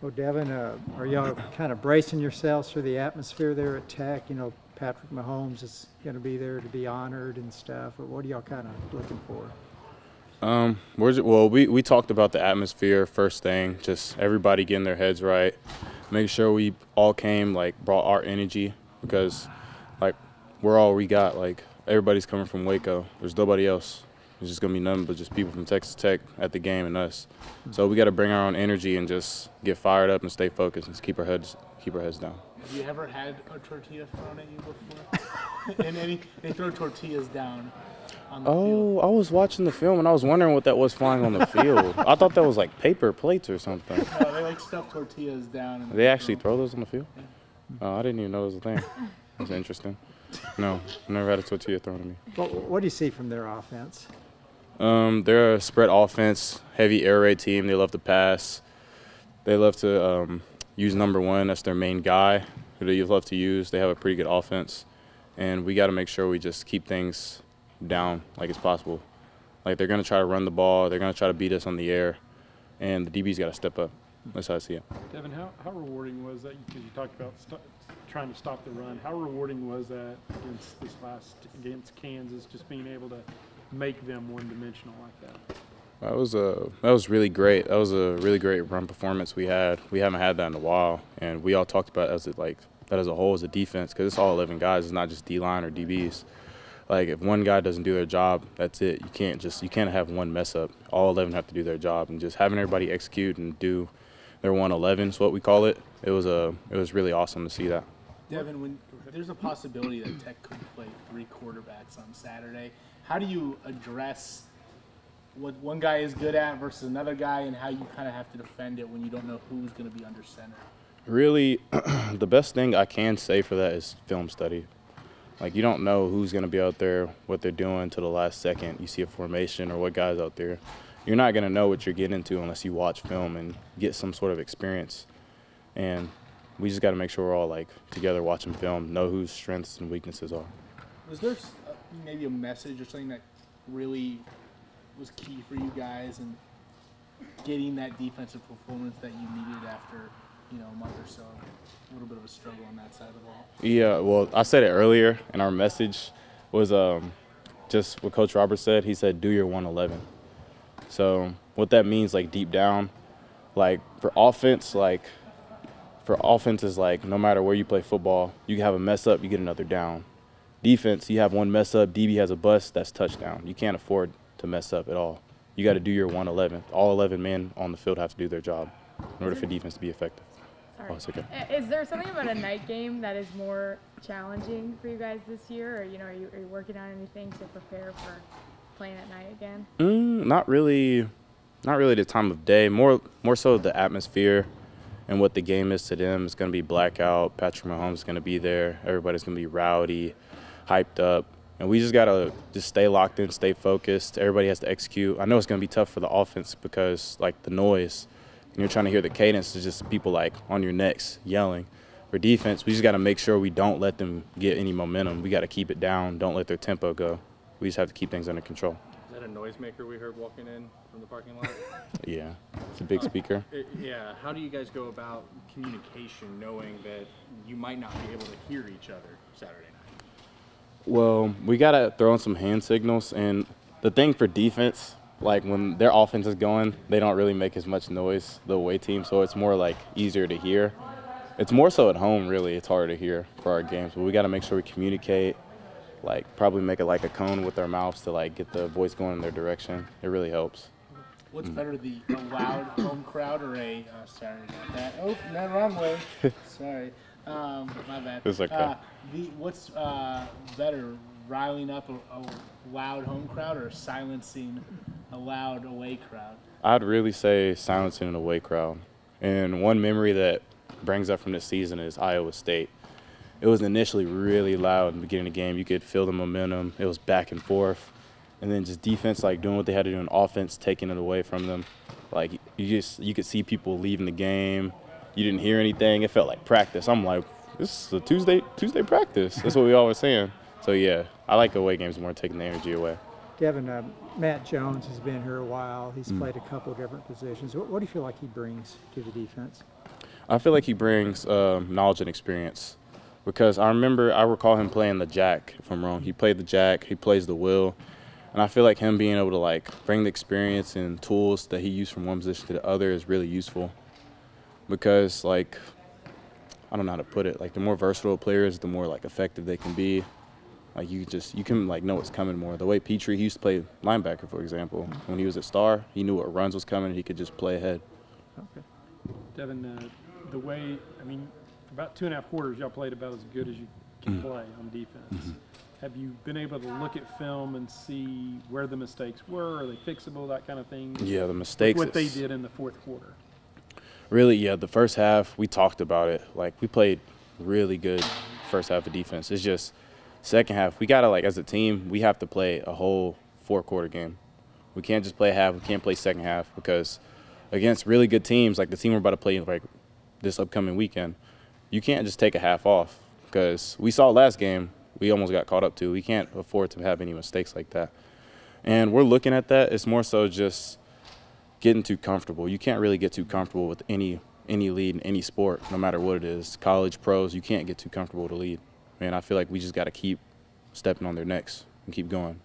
Well, Devin, are y'all kind of bracing yourselves for the atmosphere there at Tech? You know, Patrick Mahomes is going to be there to be honored and stuff. But what are y'all kind of looking for? We talked about the atmosphere first thing, just everybody getting their heads right, make sure we all came, like, brought our energy because, like, we're all we got. Like, everybody's coming from Waco. There's nobody else. There's just going to be nothing but just people from Texas Tech at the game and us. So we got to bring our own energy and just get fired up and stay focused and keep our heads down. Have you ever had a tortilla thrown at you before? And they throw tortillas down on the field. I was watching the film and I was wondering what that was flying on the field. I thought that was like paper plates or something. No, they like stuff tortillas down. And They actually throw those on the field? Oh, I didn't even know it was a thing. That's interesting. No, never had a tortilla thrown at me. Well, what do you see from their offense? They're a spread offense, heavy air raid team. They love to pass. They love to use number one. That's their main guy who they love to use. They have a pretty good offense. And we got to make sure we just keep things down like it's possible. Like, they're going to try to run the ball. They're going to try to beat us on the air. And the DB's got to step up. That's how I see it. Devin, how rewarding was that? Because you talked about trying to stop the run. How rewarding was that against Kansas, just being able to make them one-dimensional like that? That was really great. That was a really great run performance we had. We haven't had that in a while, and we all talked about that as a whole as a defense, because it's all 11 guys. It's not just D-line or DBs. Like, if one guy doesn't do their job, that's it. You can't have one mess up. All 11 have to do their job, and just having everybody execute and do their 111 is what we call it. It was really awesome to see that. Devin, when there's a possibility that Tech could play 3 quarterbacks on Saturday, how do you address what one guy is good at versus another guy, and how you kind of have to defend it when you don't know who's going to be under center? Really, the best thing I can say for that is film study. Like, you don't know who's going to be out there, what they're doing to the last second. You see a formation or what guy's out there. You're not going to know what you're getting into unless you watch film and get some sort of experience. And we just got to make sure we're all, like, together watching film, know whose strengths and weaknesses are. Was there maybe a message or something that really was key for you guys in getting that defensive performance that you needed after, a month or so? A little bit of a struggle on that side of the ball. Yeah, well, I said it earlier, and our message was just what Coach Roberts said. He said, do your 111. So what that means, like, deep down, like, for offense is like, no matter where you play football, you can have a mess up, you get another down. Defense, you have one mess up, DB has a bust, that's touchdown. You can't afford to mess up at all. You got to do your 111. All 11 men on the field have to do their job in order for defense to be effective. Sorry. Oh, it's okay. Is there something about a night game that is more challenging for you guys this year, or are you working on anything to prepare for playing at night again? Not really the time of day. More so the atmosphere and what the game is to them. It's going to be blackout. Patrick Mahomes is going to be there. Everybody's going to be rowdy, hyped up. And we just got to stay locked in, stay focused. Everybody has to execute. I know it's going to be tough for the offense because, like, the noise, and you're trying to hear the cadence, is just people, like, on your necks yelling. For defense, we just got to make sure we don't let them get any momentum. We got to keep it down. Don't let their tempo go. We just have to keep things under control. Is that a noisemaker we heard walking in from the parking lot? Yeah, it's a big speaker. Yeah. How do you guys go about communication knowing that you might not be able to hear each other Saturday night? Well, we got to throw in some hand signals. And the thing for defense, like, when their offense is going, they don't really make as much noise, the away team, so it's more, like, easier to hear. It's more so at home, really. It's harder to hear for our games. But we got to make sure we communicate, like, probably make it like a cone with our mouths to, like, get the voice going in their direction. It really helps. What's better, the loud home crowd or sorry about that. Oh, no, wrong way. Sorry. My bad. It's okay. What's better, riling up a loud home crowd or silencing a loud away crowd? I'd really say silencing an away crowd. And one memory that brings up from this season is Iowa State. It was initially really loud in the beginning of the game. You could feel the momentum. It was back and forth. And then just defense, like, doing what they had to do in offense, taking it away from them. Like, you could see people leaving the game. You didn't hear anything. It felt like practice. I'm like, this is a Tuesday practice. That's what we always saying. So, yeah, I like away games more, taking the energy away. Devin, Matt Jones has been here a while. He's played a couple of different positions. What do you feel like he brings to the defense? I feel like he brings knowledge and experience because I recall him playing the jack, if I'm wrong. He played the jack, he plays the wheel, and I feel like him being able to like bring the experience and tools that he used from one position to the other is really useful because like, I don't know how to put it, like the more versatile a player is, the more like effective they can be. Like you can like know what's coming more. The way Petrie, he used to play linebacker, for example. When he was at Star, he knew what runs was coming and he could just play ahead. Okay. Devin, the way, I mean, for about 2.5 quarters, y'all played about as good as you can play on defense. Have you been able to look at film and see where the mistakes were? Are they fixable, that kind of thing? Yeah, the mistakes. What they did in the fourth quarter. Really, yeah, the first half, we talked about it. Like, we played really good first half of defense. It's just second half, we got to, like, as a team, we have to play a whole 4-quarter game. We can't just play half. We can't play second half because against really good teams, like the team we're about to play like this upcoming weekend, you can't just take a half off because we saw last game, we almost got caught up to. We can't afford to have any mistakes like that. And we're looking at that. It's more so just getting too comfortable. You can't really get too comfortable with any lead in any sport, no matter what it is. College, pros, you can't get too comfortable with a lead. And I feel like we just got to keep stepping on their necks and keep going.